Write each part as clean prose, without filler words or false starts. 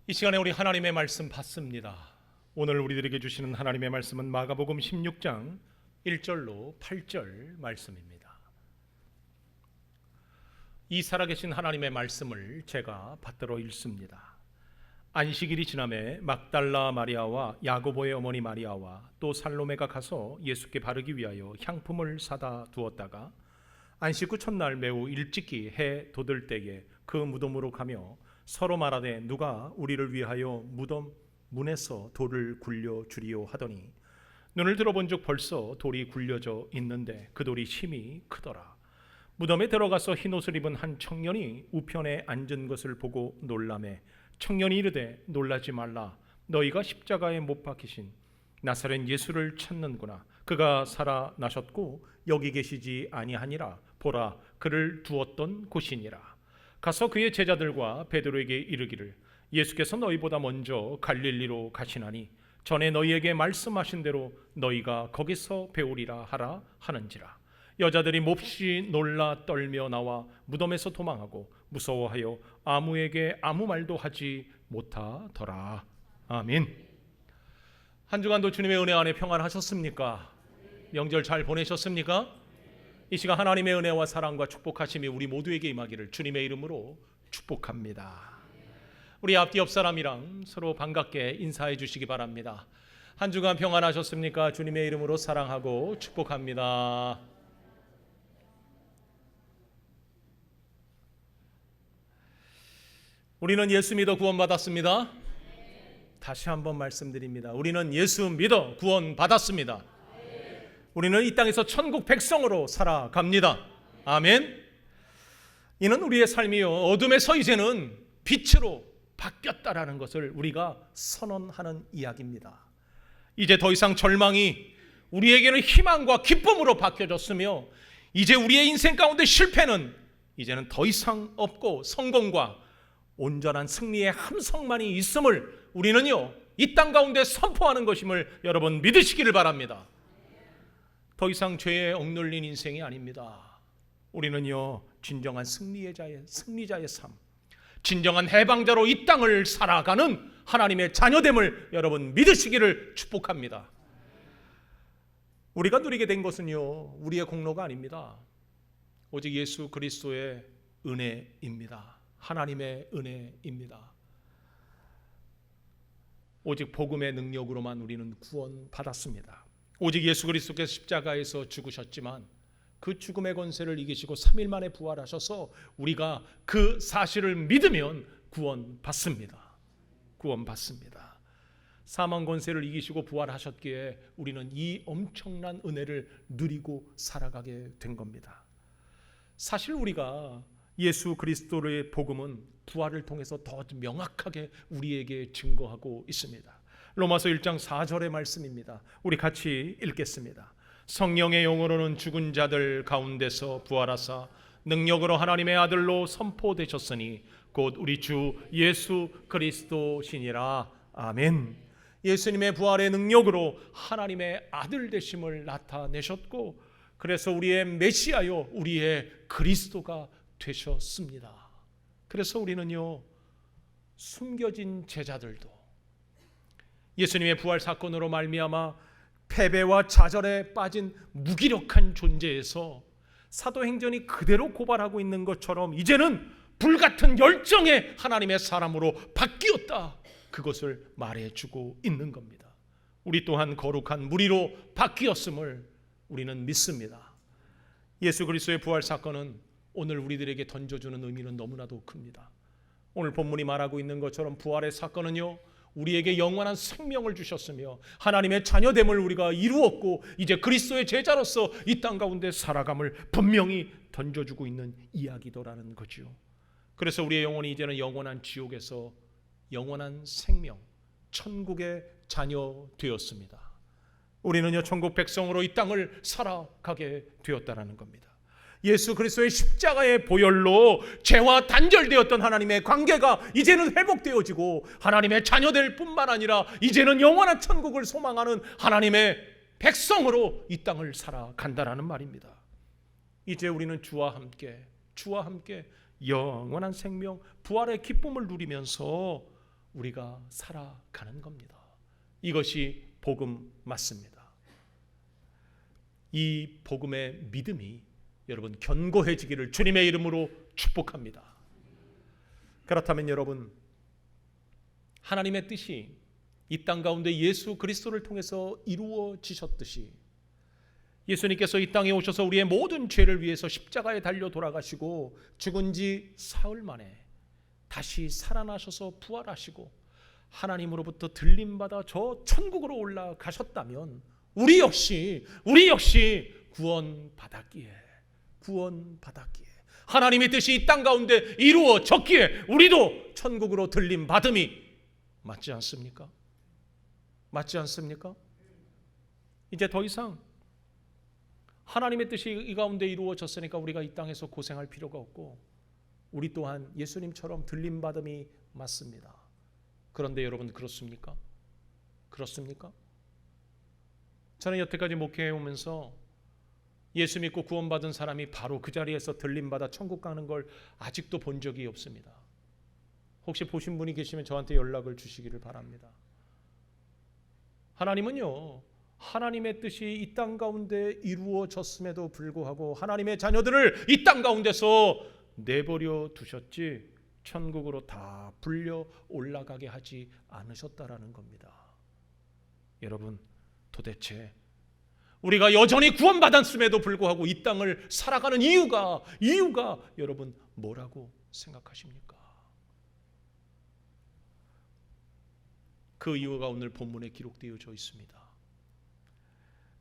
이 시간에 우리 하나님의 말씀 받습니다. 오늘 우리들에게 주시는 하나님의 말씀은 마가복음 16장 1절로 8절 말씀입니다. 이 살아계신 하나님의 말씀을 제가 받들어 읽습니다. 안식일이 지남에 막달라 마리아와 야고보의 어머니 마리아와 또 살로메가 가서 예수께 바르기 위하여 향품을 사다 두었다가 안식 후 첫날 매우 일찍이 해 돋을 때에 그 무덤으로 가며 서로 말하되 누가 우리를 위하여 무덤 문에서 돌을 굴려 주리요 하더니 눈을 들어본즉 벌써 돌이 굴려져 있는데 그 돌이 힘이 크더라. 무덤에 들어가서 흰옷을 입은 한 청년이 우편에 앉은 것을 보고 놀라매 청년이 이르되 놀라지 말라. 너희가 십자가에 못 박히신 나사렛 예수를 찾는구나. 그가 살아나셨고 여기 계시지 아니하니라. 보라, 그를 두었던 곳이니라. 가서 그의 제자들과 베드로에게 이르기를 예수께서 너희보다 먼저 갈릴리로 가시나니 전에 너희에게 말씀하신 대로 너희가 거기서 배우리라 하라 하는지라. 여자들이 몹시 놀라 떨며 나와 무덤에서 도망하고 무서워하여 아무에게 아무 말도 하지 못하더라. 아멘. 한 주간도 주님의 은혜 안에 평안하셨습니까? 명절 잘 보내셨습니까? 이 시간 하나님의 은혜와 사랑과 축복하심이 우리 모두에게 임하기를 주님의 이름으로 축복합니다. 우리 앞뒤 옆 사람이랑 서로 반갑게 인사해 주시기 바랍니다. 한 주간 평안하셨습니까? 주님의 이름으로 사랑하고 축복합니다. 우리는 예수 믿어 구원받았습니다. 다시 한번 말씀드립니다. 우리는 예수 믿어 구원받았습니다. 우리는 이 땅에서 천국 백성으로 살아갑니다. 아멘. 이는 우리의 삶이요 어둠에서 이제는 빛으로 바뀌었다라는 것을 우리가 선언하는 이야기입니다. 이제 더 이상 절망이 우리에게는 희망과 기쁨으로 바뀌어졌으며 이제 우리의 인생 가운데 실패는 이제는 더 이상 없고 성공과 온전한 승리의 함성만이 있음을 우리는요 이 땅 가운데 선포하는 것임을 여러분 믿으시기를 바랍니다. 더 이상 죄에 억눌린 인생이 아닙니다. 우리는요 진정한 승리자의 삶, 진정한 해방자로 이 땅을 살아가는 하나님의 자녀됨을 여러분 믿으시기를 축복합니다. 우리가 누리게 된 것은요 우리의 공로가 아닙니다. 오직 예수 그리스도의 은혜입니다. 하나님의 은혜입니다. 오직 복음의 능력으로만 우리는 구원받았습니다. 오직 예수 그리스도께서 십자가에서 죽으셨지만 그 죽음의 권세를 이기시고 3일 만에 부활하셔서 우리가 그 사실을 믿으면 구원받습니다. 구원받습니다. 사망 권세를 이기시고 부활하셨기에 우리는 이 엄청난 은혜를 누리고 살아가게 된 겁니다. 사실 우리가 예수 그리스도의 복음은 부활을 통해서 더 명확하게 우리에게 증거하고 있습니다. 로마서 1장 4절의 말씀입니다. 우리 같이 읽겠습니다. 성령의 영으로는 죽은 자들 가운데서 부활하사 능력으로 하나님의 아들로 선포되셨으니 곧 우리 주 예수 그리스도시니라. 아멘. 예수님의 부활의 능력으로 하나님의 아들 되심을 나타내셨고 그래서 우리의 메시아요 우리의 그리스도가 되셨습니다. 그래서 우리는요 숨겨진 제자들도 예수님의 부활 사건으로 말미암아 패배와 좌절에 빠진 무기력한 존재에서 사도행전이 그대로 고발하고 있는 것처럼 이제는 불같은 열정의 하나님의 사람으로 바뀌었다. 그것을 말해주고 있는 겁니다. 우리 또한 거룩한 무리로 바뀌었음을 우리는 믿습니다. 예수 그리스도의 부활 사건은 오늘 우리들에게 던져주는 의미는 너무나도 큽니다. 오늘 본문이 말하고 있는 것처럼 부활의 사건은요 우리에게 영원한 생명을 주셨으며 하나님의 자녀됨을 우리가 이루었고 이제 그리스도의 제자로서 이 땅 가운데 살아감을 분명히 던져주고 있는 이야기더라는 거죠. 그래서 우리의 영혼이 이제는 영원한 지옥에서 영원한 생명, 천국의 자녀 되었습니다. 우리는요 천국 백성으로 이 땅을 살아가게 되었다는 겁니다. 예수 그리스도의 십자가의 보혈로 죄와 단절되었던 하나님의 관계가 이제는 회복되어지고 하나님의 자녀될 뿐만 아니라 이제는 영원한 천국을 소망하는 하나님의 백성으로 이 땅을 살아간다라는 말입니다. 이제 우리는 주와 함께 영원한 생명, 부활의 기쁨을 누리면서 우리가 살아가는 겁니다. 이것이 복음 맞습니다. 이 복음의 믿음이 여러분 견고해지기를 주님의 이름으로 축복합니다. 그렇다면 여러분, 하나님의 뜻이 이 땅 가운데 예수 그리스도를 통해서 이루어지셨듯이 예수님께서 이 땅에 오셔서 우리의 모든 죄를 위해서 십자가에 달려 돌아가시고 죽은 지 사흘 만에 다시 살아나셔서 부활하시고 하나님으로부터 들림받아 저 천국으로 올라가셨다면 우리 역시 구원받았기에 하나님의 뜻이 이 땅 가운데 이루어졌기에 우리도 천국으로 들림받음이 맞지 않습니까? 맞지 않습니까? 이제 더 이상 하나님의 뜻이 이 가운데 이루어졌으니까 우리가 이 땅에서 고생할 필요가 없고 우리 또한 예수님처럼 들림받음이 맞습니다. 그런데 여러분 그렇습니까? 그렇습니까? 저는 여태까지 목회해 오면서 예수 믿고 구원받은 사람이 바로 그 자리에서 들림받아 천국 가는 걸 아직도 본 적이 없습니다. 혹시 보신 분이 계시면 저한테 연락을 주시기를 바랍니다. 하나님은요, 하나님의 뜻이 이 땅 가운데 이루어졌음에도 불구하고 하나님의 자녀들을 이 땅 가운데서 내버려 두셨지 천국으로 다 불려 올라가게 하지 않으셨다라는 겁니다. 여러분, 도대체 우리가 여전히 구원받았음에도 불구하고 이 땅을 살아가는 이유가 여러분 뭐라고 생각하십니까? 그 이유가 오늘 본문에 기록되어져 있습니다.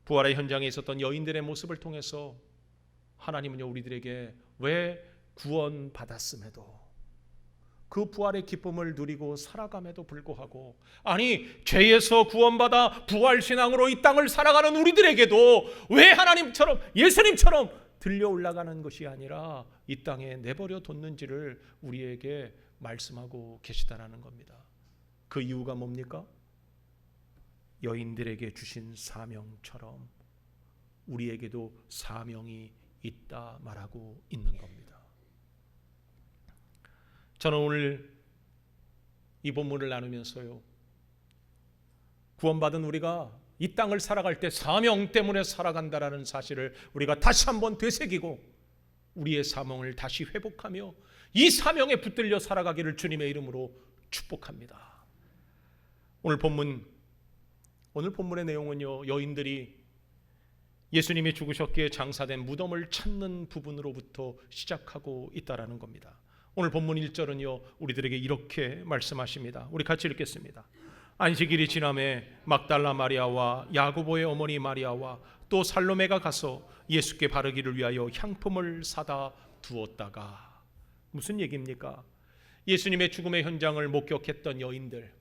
부활의 현장에 있었던 여인들의 모습을 통해서 하나님은요 우리들에게 왜 구원받았음에도 그 부활의 기쁨을 누리고 살아감에도 불구하고 아니 죄에서 구원받아 부활신앙으로 이 땅을 살아가는 우리들에게도 왜 하나님처럼 예수님처럼 들려 올라가는 것이 아니라 이 땅에 내버려 뒀는지를 우리에게 말씀하고 계시다라는 겁니다. 그 이유가 뭡니까? 여인들에게 주신 사명처럼 우리에게도 사명이 있다 말하고 있는 겁니다. 저는 오늘 이 본문을 나누면서요 구원받은 우리가 이 땅을 살아갈 때 사명 때문에 살아간다라는 사실을 우리가 다시 한번 되새기고 우리의 사명을 다시 회복하며 이 사명에 붙들려 살아가기를 주님의 이름으로 축복합니다. 오늘 본문의 내용은요 여인들이 예수님이 죽으셨기에 장사된 무덤을 찾는 부분으로부터 시작하고 있다라는 겁니다. 오늘 본문 1절은요 우리들에게 이렇게 말씀하십니다. 우리 같이 읽겠습니다. 안식일이 지남에 막달라 마리아와 야고보의 어머니 마리아와 또 살로메가 가서 예수께 바르기를 위하여 향품을 사다 두었다가. 무슨 얘기입니까? 예수님의 죽음의 현장을 목격했던 여인들,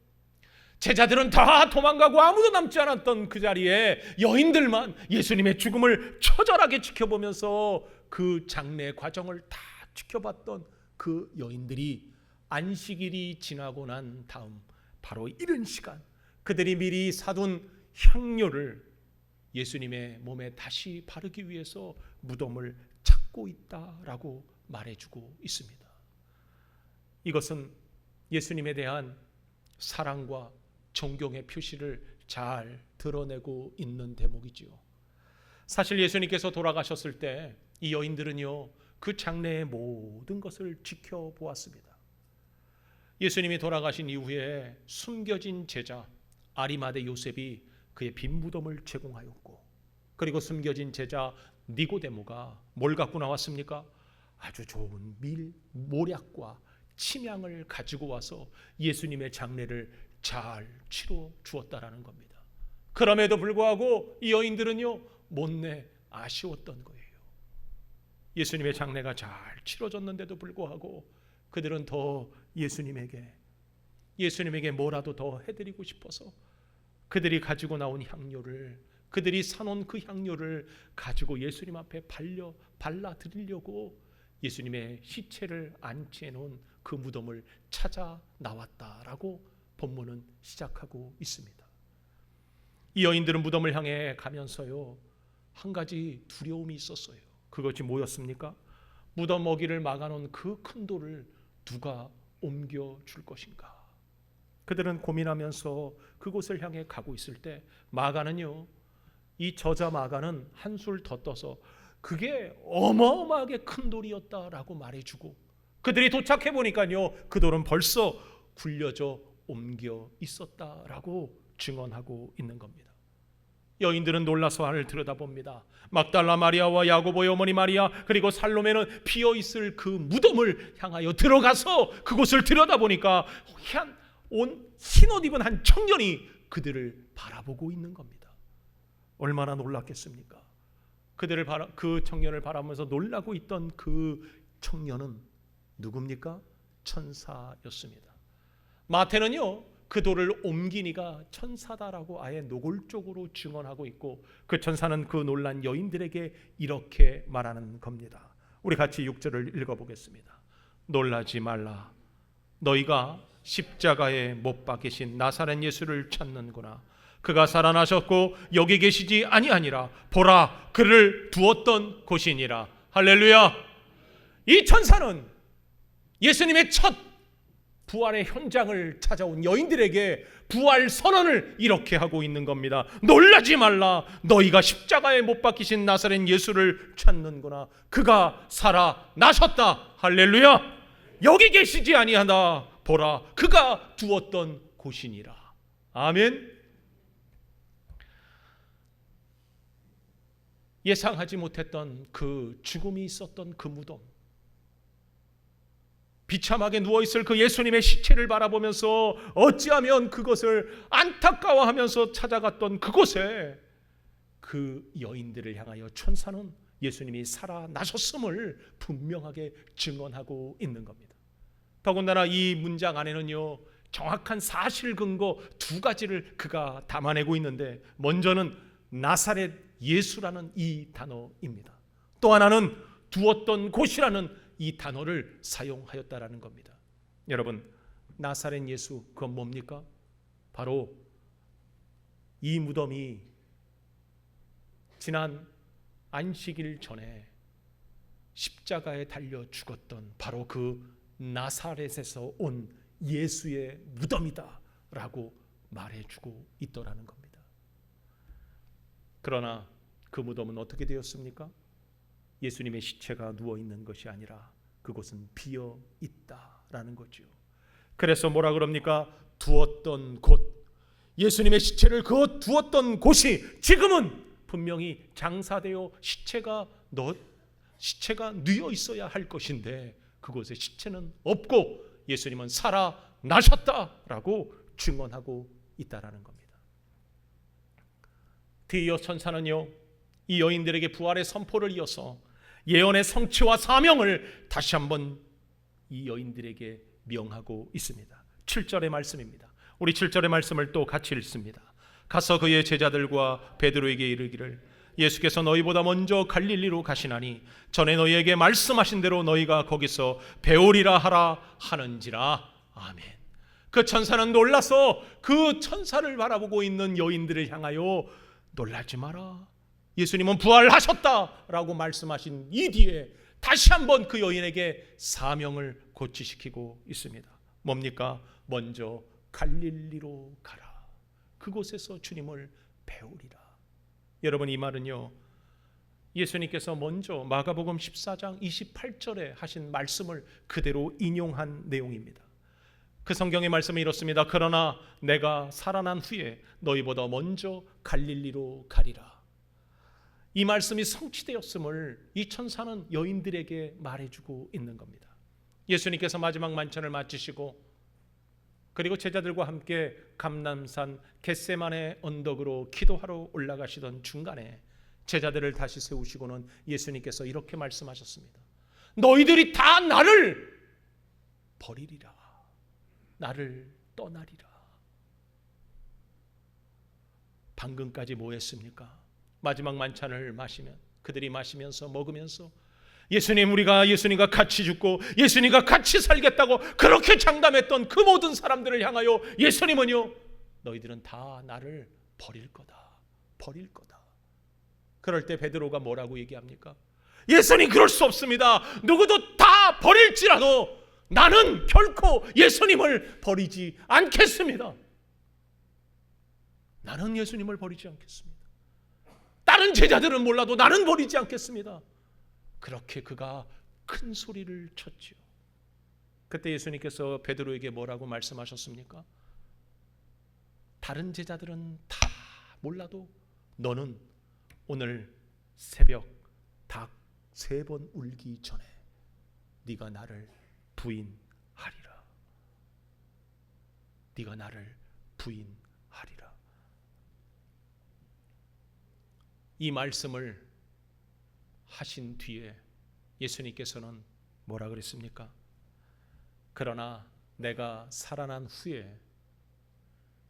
제자들은 다 도망가고 아무도 남지 않았던 그 자리에 여인들만 예수님의 죽음을 처절하게 지켜보면서 그 장례 과정을 다 지켜봤던 그 여인들이 안식일이 지나고 난 다음 바로 이른 시간 그들이 미리 사둔 향료를 예수님의 몸에 다시 바르기 위해서 무덤을 찾고 있다라고 말해주고 있습니다. 이것은 예수님에 대한 사랑과 존경의 표시를 잘 드러내고 있는 대목이지요. 사실 예수님께서 돌아가셨을 때 이 여인들은요 그 장례의 모든 것을 지켜보았습니다. 예수님이 돌아가신 이후에 숨겨진 제자 아리마대 요셉이 그의 빈 무덤을 제공하였고, 그리고 숨겨진 제자 니고데모가 뭘 갖고 나왔습니까? 아주 좋은 모략과 침향을 가지고 와서 예수님의 장례를 잘 치러 주었다라는 겁니다. 그럼에도 불구하고 이 여인들은요 못내 아쉬웠던 거예요. 예수님의 장례가 잘 치러졌는데도 불구하고 그들은 더 예수님에게 뭐라도 더 해드리고 싶어서 그들이 가지고 나온 향료를, 그들이 사놓은 그 향료를 가지고 예수님 앞에 발라드리려고 예수님의 시체를 안치해 놓은 그 무덤을 찾아 나왔다라고 본문은 시작하고 있습니다. 이 여인들은 무덤을 향해 가면서요 한 가지 두려움이 있었어요. 그것이 뭐였습니까? 무덤 어기를 막아놓은 그 큰 돌을 누가 옮겨줄 것인가? 그들은 고민하면서 그곳을 향해 가고 있을 때 마가는요, 이 저자 마가는 한술 더 떠서 그게 어마어마하게 큰 돌이었다라고 말해주고, 그들이 도착해 보니까요, 그 돌은 벌써 굴려져 옮겨 있었다라고 증언하고 있는 겁니다. 여인들은 놀라서 안을 들여다봅니다. 막달라 마리아와 야고보의 어머니 마리아, 그리고 살로메는 비어있을 그 무덤을 향하여 들어가서 그곳을 들여다보니까 흰옷 입은 한 청년이 그들을 바라보고 있는 겁니다. 얼마나 놀랐겠습니까? 그 청년을 바라보면서 놀라고 있던 그 청년은 누굽니까? 천사였습니다. 마태는요, 그 돌을 옮긴 이가 천사다라고 아예 노골적으로 증언하고 있고, 그 천사는 그 놀란 여인들에게 이렇게 말하는 겁니다. 우리 같이 6절을 읽어보겠습니다. 놀라지 말라. 너희가 십자가에 못 박히신 나사렛 예수를 찾는구나. 그가 살아나셨고 여기 계시지 아니하니라. 보라, 그를 두었던 곳이니라. 할렐루야. 이 천사는 예수님의 첫 부활의 현장을 찾아온 여인들에게 부활 선언을 이렇게 하고 있는 겁니다. 놀라지 말라. 너희가 십자가에 못 박히신 나사렛 예수를 찾는구나. 그가 살아나셨다. 할렐루야. 여기 계시지 아니하다. 보라, 그가 두었던 곳이니라. 아멘. 예상하지 못했던 그 죽음이 있었던 그 무덤, 비참하게 누워있을 그 예수님의 시체를 바라보면서 어찌하면 그것을 안타까워하면서 찾아갔던 그곳에 그 여인들을 향하여 천사는 예수님이 살아나셨음을 분명하게 증언하고 있는 겁니다. 더군다나 이 문장 안에는요, 정확한 사실 근거 두 가지를 그가 담아내고 있는데, 먼저는 나사렛 예수라는 이 단어입니다. 또 하나는 두었던 곳이라는 이 단어를 사용하였다라는 겁니다. 여러분, 나사렛 예수, 그건 뭡니까? 바로 이 무덤이 지난 안식일 전에 십자가에 달려 죽었던 바로 그 나사렛에서 온 예수의 무덤이다 라고 말해주고 있더라는 겁니다. 그러나 그 무덤은 어떻게 되었습니까? 예수님의 시체가 누워있는 것이 아니라 그곳은 비어 있다라는 거죠. 그래서 뭐라 그럽니까? 두었던 곳, 예수님의 시체를 그 두었던 곳이 지금은 분명히 장사되어 시체가 누워 있어야 할 것인데 그곳에 시체는 없고 예수님은 살아나셨다라고 증언하고 있다라는 겁니다. 뒤이어 천사는요, 이 여인들에게 부활의 선포를 이어서 예언의 성취와 사명을 다시 한번 이 여인들에게 명하고 있습니다. 7절의 말씀입니다. 우리 7절의 말씀을 또 같이 읽습니다. 가서 그의 제자들과 베드로에게 이르기를 예수께서 너희보다 먼저 갈릴리로 가시나니 전에 너희에게 말씀하신 대로 너희가 거기서 배우리라 하라 하는지라. 아멘. 그 천사는 놀라서 그 천사를 바라보고 있는 여인들을 향하여 놀라지 마라, 예수님은 부활하셨다라고 말씀하신 이 뒤에 다시 한번 그 여인에게 사명을 고취시키고 있습니다. 뭡니까? 먼저 갈릴리로 가라. 그곳에서 주님을 배우리라. 여러분, 이 말은요, 예수님께서 먼저 마가복음 14장 28절에 하신 말씀을 그대로 인용한 내용입니다. 그 성경의 말씀이 이렇습니다. 그러나 내가 살아난 후에 너희보다 먼저 갈릴리로 가리라. 이 말씀이 성취되었음을 이 천사는 여인들에게 말해주고 있는 겁니다. 예수님께서 마지막 만찬을 마치시고 그리고 제자들과 함께 감람산 겟세마네 언덕으로 기도하러 올라가시던 중간에 제자들을 다시 세우시고는 예수님께서 이렇게 말씀하셨습니다. 너희들이 다 나를 버리리라. 나를 떠나리라. 방금까지 뭐 했습니까? 마지막 만찬을 그들이 마시면서 먹으면서 예수님, 우리가 예수님과 같이 죽고 예수님과 같이 살겠다고 그렇게 장담했던 그 모든 사람들을 향하여 예수님은요, 너희들은 다 나를 버릴 거다. 그럴 때 베드로가 뭐라고 얘기합니까? 예수님, 그럴 수 없습니다. 누구도 다 버릴지라도 나는 결코 예수님을 버리지 않겠습니다. 나는 예수님을 버리지 않겠습니다. 다른 제자들은 몰라도 나는 버리지 않겠습니다. 그렇게 그가 큰 소리를 쳤지요. 그때 예수님께서 베드로에게 뭐라고 말씀하셨습니까? 다른 제자들은 다 몰라도 너는 오늘 새벽 닭 3번 울기 전에 네가 나를 부인하리라. 네가 나를 부인하리라. 이 말씀을 하신 뒤에 예수님께서는 뭐라 그랬습니까? 그러나 내가 살아난 후에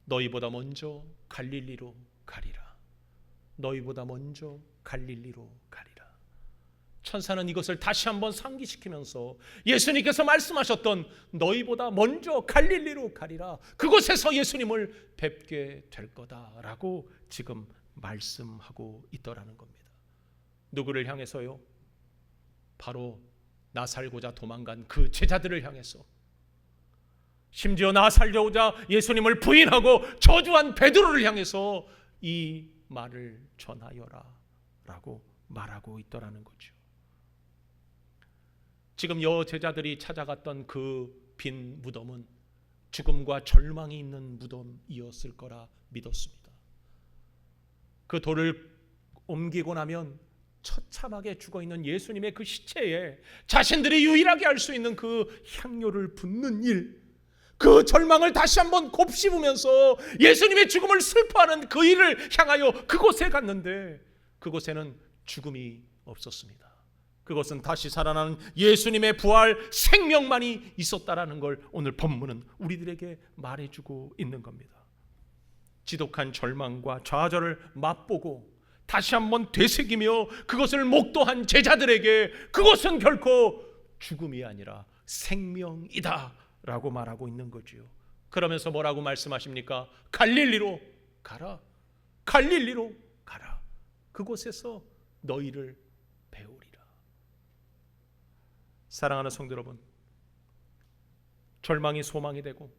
너희보다 먼저 갈릴리로 가리라. 너희보다 먼저 갈릴리로 가리라. 천사는 이것을 다시 한번 상기시키면서 예수님께서 말씀하셨던 너희보다 먼저 갈릴리로 가리라, 그곳에서 예수님을 뵙게 될 거다라고 지금 말씀하고 있더라는 겁니다. 누구를 향해서요? 바로 나 살고자 도망간 그 제자들을 향해서, 심지어 나 살려고자 예수님을 부인하고 저주한 베드로를 향해서 이 말을 전하여라 라고 말하고 있더라는 거죠. 지금 여제자들이 찾아갔던 그 빈 무덤은 죽음과 절망이 있는 무덤이었을 거라 믿었습니다. 그 돌을 옮기고 나면 처참하게 죽어있는 예수님의 그 시체에 자신들이 유일하게 할 수 있는 그 향료를 붓는 일, 그 절망을 다시 한번 곱씹으면서 예수님의 죽음을 슬퍼하는 그 일을 향하여 그곳에 갔는데 그곳에는 죽음이 없었습니다. 그것은 다시 살아나는 예수님의 부활 생명만이 있었다라는 걸 오늘 본문은 우리들에게 말해주고 있는 겁니다. 지독한 절망과 좌절을 맛보고 다시 한번 되새기며 그것을 목도한 제자들에게 그것은 결코 죽음이 아니라 생명이다 라고 말하고 있는 거지요. 그러면서 뭐라고 말씀하십니까? 갈릴리로 가라. 갈릴리로 가라. 그곳에서 너희를 배우리라. 사랑하는 성도 여러분, 절망이 소망이 되고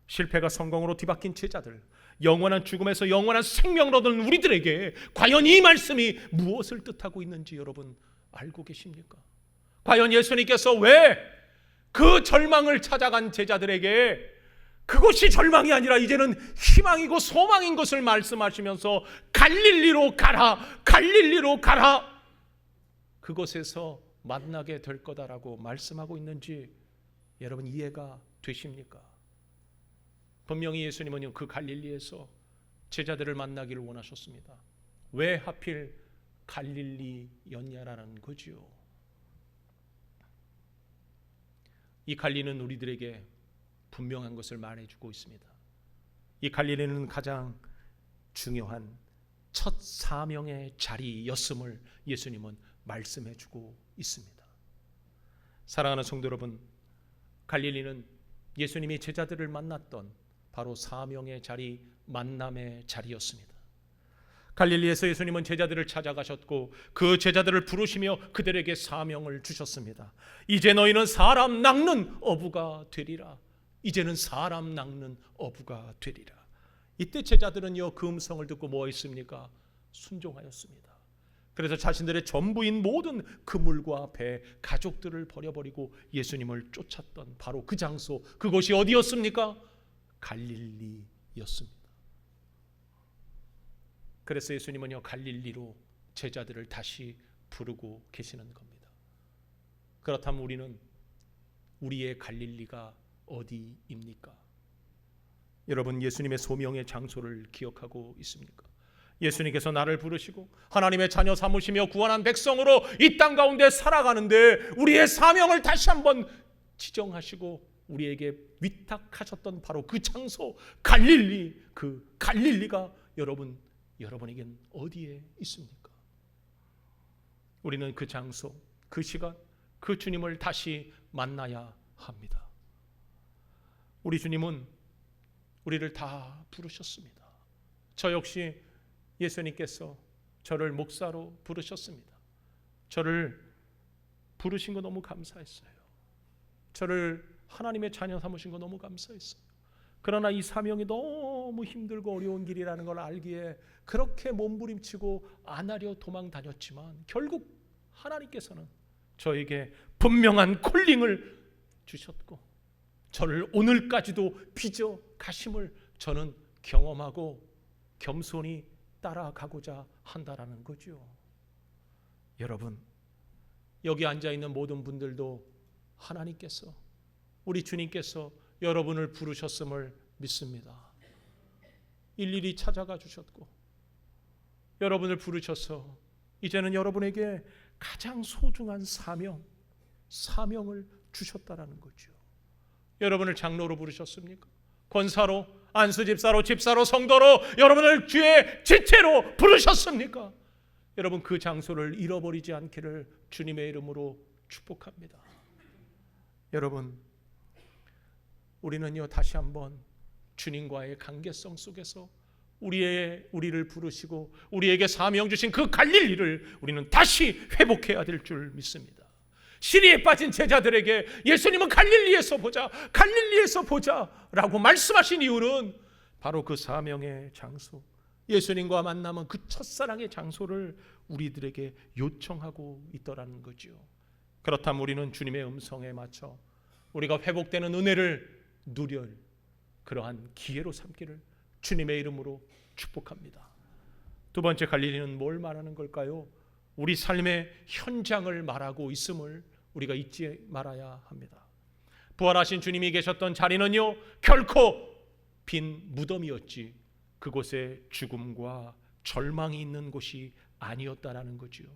실패가 성공으로 뒤바뀐 제자들, 영원한 죽음에서 영원한 생명을 얻은 우리들에게 과연 이 말씀이 무엇을 뜻하고 있는지 여러분 알고 계십니까? 과연 예수님께서 왜 그 절망을 찾아간 제자들에게 그것이 절망이 아니라 이제는 희망이고 소망인 것을 말씀하시면서 갈릴리로 가라, 갈릴리로 가라, 그곳에서 만나게 될 거다라고 말씀하고 있는지 여러분 이해가 되십니까? 분명히 예수님은 그 갈릴리에서 제자들을 만나기를 원하셨습니다. 왜 하필 갈릴리였냐라는 거지요. 이 갈릴리는 우리들에게 분명한 것을 말해주고 있습니다. 이 갈릴리는 가장 중요한 첫 사명의 자리였음을 예수님은 말씀해주고 있습니다. 사랑하는 성도 여러분, 갈릴리는 예수님이 제자들을 만났던 바로 사명의 자리, 만남의 자리였습니다. 갈릴리에서 예수님은 제자들을 찾아가셨고 그 제자들을 부르시며 그들에게 사명을 주셨습니다. 이제 너희는 사람 낚는 어부가 되리라. 이제는 사람 낚는 어부가 되리라. 이때 제자들은요 그 음성을 듣고 뭐 했습니까? 순종하였습니다. 그래서 자신들의 전부인 모든 그물과 배, 가족들을 버려버리고 예수님을 쫓았던 바로 그 장소, 그곳이 어디였습니까? 갈릴리였습니다. 그래서 예수님은요 갈릴리로 제자들을 다시 부르고 계시는 겁니다. 그렇다면 우리는 우리의 갈릴리가 어디입니까? 여러분 예수님의 소명의 장소를 기억하고 있습니까? 예수님께서 나를 부르시고 하나님의 자녀 삼으시며 구원한 백성으로 이 땅 가운데 살아가는데 우리의 사명을 다시 한번 지정하시고 우리에게 위탁하셨던 바로 그 장소 갈릴리, 그 갈릴리가 여러분에겐 어디에 있습니까? 우리는 그 장소, 그 시간, 그 주님을 다시 만나야 합니다. 우리 주님은 우리를 다 부르셨습니다. 저 역시 예수님께서 저를 목사로 부르셨습니다. 저를 부르신 거 너무 감사했어요. 저를 하나님의 자녀 삼으신 거 너무 감사했어요. 그러나 이 사명이 너무 힘들고 어려운 길이라는 걸 알기에 그렇게 몸부림치고 안 하려 도망 다녔지만 결국 하나님께서는 저에게 분명한 콜링을 주셨고 저를 오늘까지도 빚어 가심을 저는 경험하고 겸손히 따라가고자 한다라는 거죠. 여러분, 여기 앉아있는 모든 분들도 하나님께서, 우리 주님께서 여러분을 부르셨음을 믿습니다. 일일이 찾아가 주셨고 여러분을 부르셔서 이제는 여러분에게 가장 소중한 사명을 주셨다라는 거죠. 여러분을 장로로 부르셨습니까? 권사로, 안수집사로, 집사로, 성도로 여러분을 주의 지체로 부르셨습니까? 여러분 그 장소를 잃어버리지 않기를 주님의 이름으로 축복합니다. 여러분, 우리는요 다시 한번 주님과의 관계성 속에서 우리를 부르시고 우리에게 사명 주신 그 갈릴리를 우리는 다시 회복해야 될 줄 믿습니다. 시리에 빠진 제자들에게 예수님은 갈릴리에서 보자 라고 말씀하신 이유는 바로 그 사명의 장소, 예수님과 만남은 그 첫사랑의 장소를 우리들에게 요청하고 있더라는 거죠. 그렇다면 우리는 주님의 음성에 맞춰 우리가 회복되는 은혜를 누릴 그러한 기회로 삼기를 주님의 이름으로 축복합니다. 두 번째 갈릴리는 뭘 말하는 걸까요? 우리 삶의 현장을 말하고 있음을 우리가 잊지 말아야 합니다. 부활하신 주님이 계셨던 자리는요 결코 빈 무덤이었지 그곳에 죽음과 절망이 있는 곳이 아니었다라는 거지요.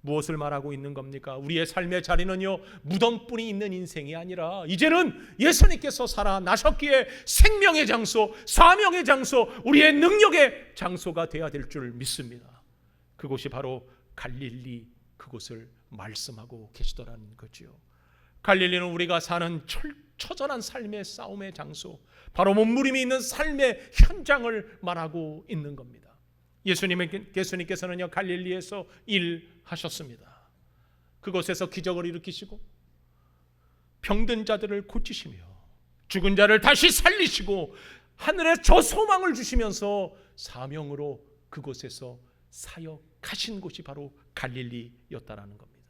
무엇을 말하고 있는 겁니까? 우리의 삶의 자리는요 무덤뿐이 있는 인생이 아니라 이제는 예수님께서 살아나셨기에 생명의 장소, 사명의 장소, 우리의 능력의 장소가 되어야 될 줄 믿습니다. 그곳이 바로 갈릴리, 그곳을 말씀하고 계시더라는 거지요. 갈릴리는 우리가 사는 처절한 삶의 싸움의 장소, 바로 몸부림이 있는 삶의 현장을 말하고 있는 겁니다. 예수님께서는요 갈릴리에서 일하셨습니다. 그곳에서 기적을 일으키시고 병든 자들을 고치시며 죽은 자를 다시 살리시고 하늘에 저 소망을 주시면서 사명으로 그곳에서 사역하신 곳이 바로 갈릴리였다라는 겁니다.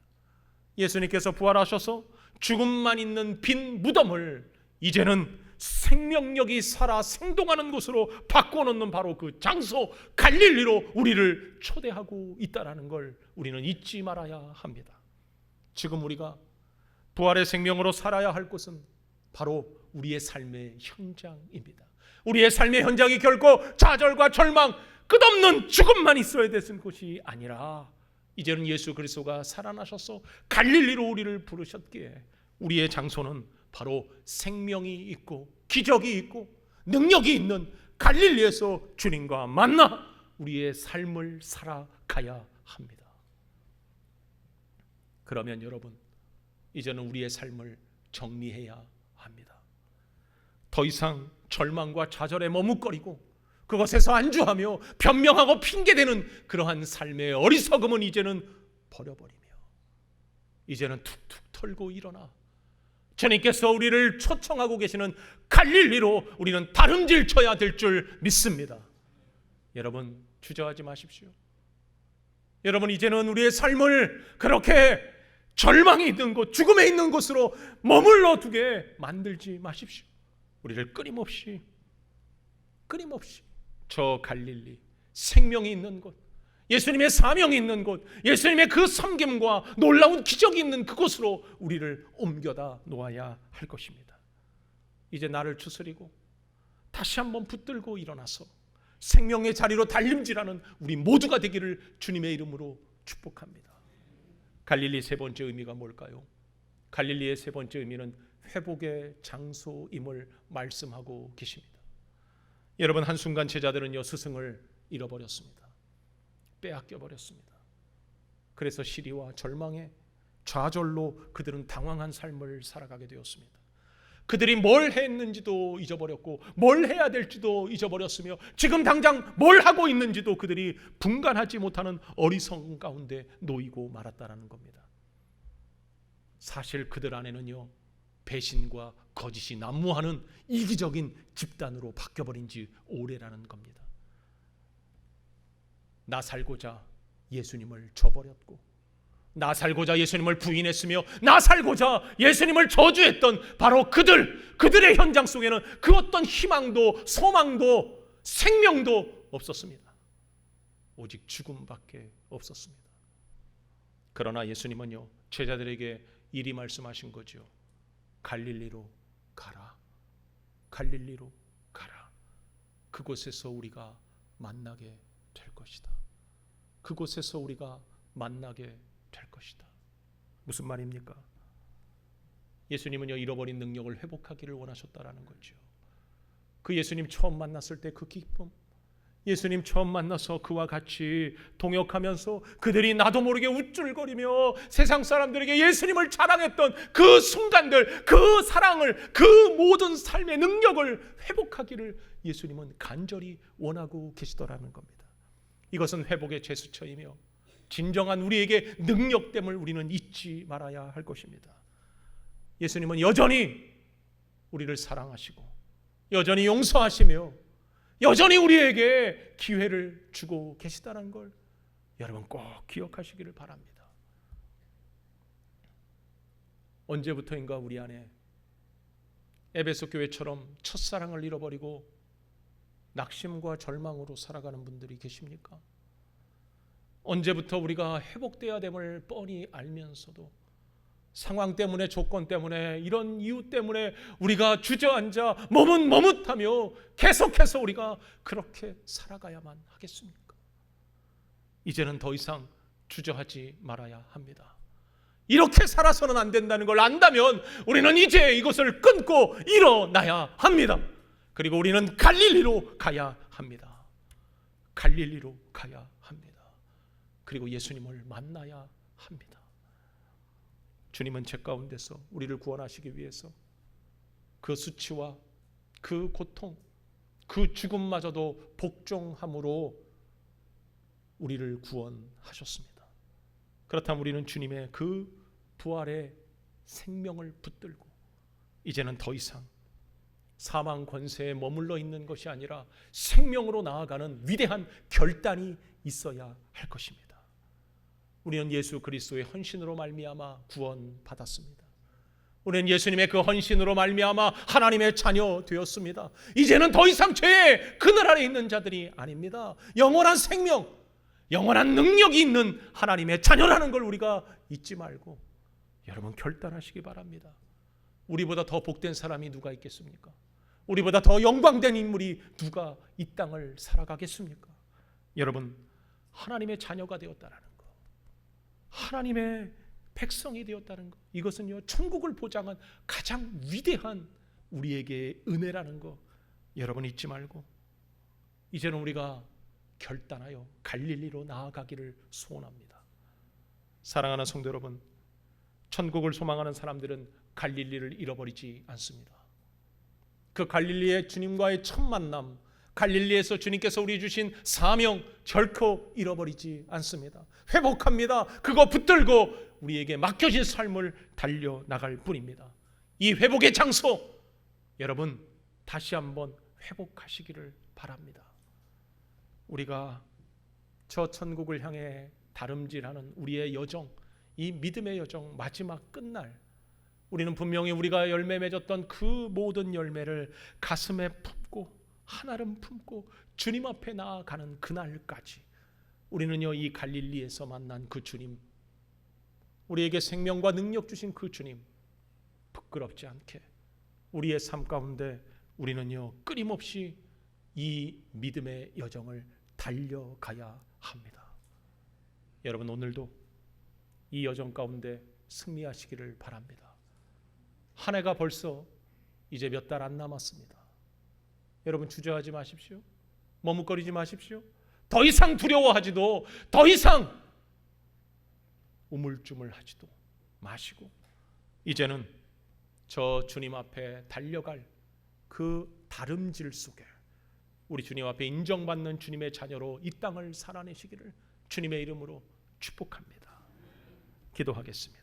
예수님께서 부활하셔서 죽음만 있는 빈 무덤을 이제는 생명력이 살아 생동하는 곳으로 바꿔놓는 바로 그 장소 갈릴리로 우리를 초대하고 있다는 걸 우리는 잊지 말아야 합니다. 지금 우리가 부활의 생명으로 살아야 할 곳은 바로 우리의 삶의 현장입니다. 우리의 삶의 현장이 결코 좌절과 절망, 끝없는 죽음만 있어야 되는 곳이 아니라 이제는 예수 그리스도가 살아나셔서 갈릴리로 우리를 부르셨기에 우리의 장소는 바로 생명이 있고 기적이 있고 능력이 있는 갈릴리에서 주님과 만나 우리의 삶을 살아가야 합니다. 그러면 여러분 이제는 우리의 삶을 정리해야 합니다. 더 이상 절망과 좌절에 머뭇거리고 그것에서 안주하며 변명하고 핑계대는 그러한 삶의 어리석음은 이제는 버려버리며 이제는 툭툭 털고 일어나 주님께서 우리를 초청하고 계시는 갈릴리로 우리는 다름질 쳐야 될 줄 믿습니다. 여러분 주저하지 마십시오. 여러분 이제는 우리의 삶을 그렇게 절망이 있는 곳, 죽음에 있는 곳으로 머물러 두게 만들지 마십시오. 우리를 끊임없이 저 갈릴리, 생명이 있는 곳, 예수님의 사명이 있는 곳, 예수님의 그 섬김과 놀라운 기적이 있는 그곳으로 우리를 옮겨다 놓아야 할 것입니다. 이제 나를 추스리고 다시 한번 붙들고 일어나서 생명의 자리로 달림질하는 우리 모두가 되기를 주님의 이름으로 축복합니다. 갈릴리 세 번째 의미가 뭘까요? 갈릴리의 세 번째 의미는 회복의 장소임을 말씀하고 계십니다. 여러분 한순간 제자들은요 스승을 잃어버렸습니다. 빼앗겨 버렸습니다. 그래서 시리와 절망에 좌절로 그들은 당황한 삶을 살아가게 되었습니다. 그들이 뭘 했는지도 잊어버렸고 뭘 해야 될지도 잊어버렸으며 지금 당장 뭘 하고 있는지도 그들이 분간하지 못하는 어리석음 가운데 놓이고 말았다라는 겁니다. 사실 그들 안에는요 배신과 거짓이 난무하는 이기적인 집단으로 바뀌어버린 지 오래라는 겁니다. 나 살고자 예수님을 저버렸고, 나 살고자 예수님을 부인했으며, 나 살고자 예수님을 저주했던 바로 그들의 현장 속에는 그 어떤 희망도 소망도 생명도 없었습니다. 오직 죽음밖에 없었습니다. 그러나 예수님은요, 제자들에게 이리 말씀하신 거죠. 갈릴리로 가라. 갈릴리로 가라. 그곳에서 우리가 만나게 될 것이다. 그곳에서 우리가 만나게 될 것이다. 무슨 말입니까? 예수님은요, 잃어버린 능력을 회복하기를 원하셨다라는 거죠. 그 예수님 처음 만났을 때 그 기쁨, 예수님 처음 만나서 그와 같이 동역하면서 그들이 나도 모르게 우쭐거리며 세상 사람들에게 예수님을 자랑했던 그 순간들, 그 사랑을, 그 모든 삶의 능력을 회복하기를 예수님은 간절히 원하고 계시더라는 겁니다. 이것은 회복의 제스처이며 진정한 우리에게 능력됨을 우리는 잊지 말아야 할 것입니다. 예수님은 여전히 우리를 사랑하시고 여전히 용서하시며 여전히 우리에게 기회를 주고 계시다는 걸 여러분 꼭 기억하시기를 바랍니다. 언제부터인가 우리 안에 에베소 교회처럼 첫사랑을 잃어버리고 낙심과 절망으로 살아가는 분들이 계십니까? 언제부터 우리가 회복돼야 됨을 뻔히 알면서도 상황 때문에, 조건 때문에, 이런 이유 때문에 우리가 주저앉아 머뭇머뭇하며 계속해서 우리가 그렇게 살아가야만 하겠습니까? 이제는 더 이상 주저하지 말아야 합니다. 이렇게 살아서는 안 된다는 걸 안다면 우리는 이제 이것을 끊고 일어나야 합니다. 그리고 우리는 갈릴리로 가야 합니다. 갈릴리로 가야 합니다. 그리고 예수님을 만나야 합니다. 주님은 죄 가운데서 우리를 구원하시기 위해서 그 수치와 그 고통, 그 죽음마저도 복종함으로 우리를 구원하셨습니다. 그렇다면 우리는 주님의 그 부활의 생명을 붙들고 이제는 더 이상 사망 권세에 머물러 있는 것이 아니라 생명으로 나아가는 위대한 결단이 있어야 할 것입니다. 우리는 예수 그리스도의 헌신으로 말미암아 구원받았습니다. 우리는 예수님의 그 헌신으로 말미암아 하나님의 자녀 되었습니다. 이제는 더 이상 죄의 그늘 아래 있는 자들이 아닙니다. 영원한 생명, 영원한 능력이 있는 하나님의 자녀라는 걸 우리가 잊지 말고 여러분 결단하시기 바랍니다. 우리보다 더 복된 사람이 누가 있겠습니까? 우리보다 더 영광된 인물이 누가 이 땅을 살아가겠습니까? 여러분, 하나님의 자녀가 되었다는 것, 하나님의 백성이 되었다는 것, 이것은요 천국을 보장한 가장 위대한 우리에게 은혜라는 것 여러분 잊지 말고 이제는 우리가 결단하여 갈릴리로 나아가기를 소원합니다. 사랑하는 성도 여러분, 천국을 소망하는 사람들은 갈릴리를 잃어버리지 않습니다. 그 갈릴리의 주님과의 첫 만남, 갈릴리에서 주님께서 우리 주신 사명 결코 잃어버리지 않습니다. 회복합니다. 그거 붙들고 우리에게 맡겨진 삶을 달려나갈 뿐입니다. 이 회복의 장소 여러분 다시 한번 회복하시기를 바랍니다. 우리가 저 천국을 향해 다름질하는 우리의 여정, 이 믿음의 여정 마지막 끝날 우리는 분명히 우리가 열매 맺었던 그 모든 열매를 가슴에 품고 한알음 품고 주님 앞에 나아가는 그날까지 우리는요 이 갈릴리에서 만난 그 주님, 우리에게 생명과 능력 주신 그 주님 부끄럽지 않게 우리의 삶 가운데 우리는요 끊임없이 이 믿음의 여정을 달려가야 합니다. 여러분 오늘도 이 여정 가운데 승리하시기를 바랍니다. 한 해가 벌써 이제 몇 달 안 남았습니다. 여러분 주저하지 마십시오. 머뭇거리지 마십시오. 더 이상 두려워하지도 더 이상 우물쭈물하지도 마시고 이제는 저 주님 앞에 달려갈 그 다름질 속에 우리 주님 앞에 인정받는 주님의 자녀로 이 땅을 살아내시기를 주님의 이름으로 축복합니다. 기도하겠습니다.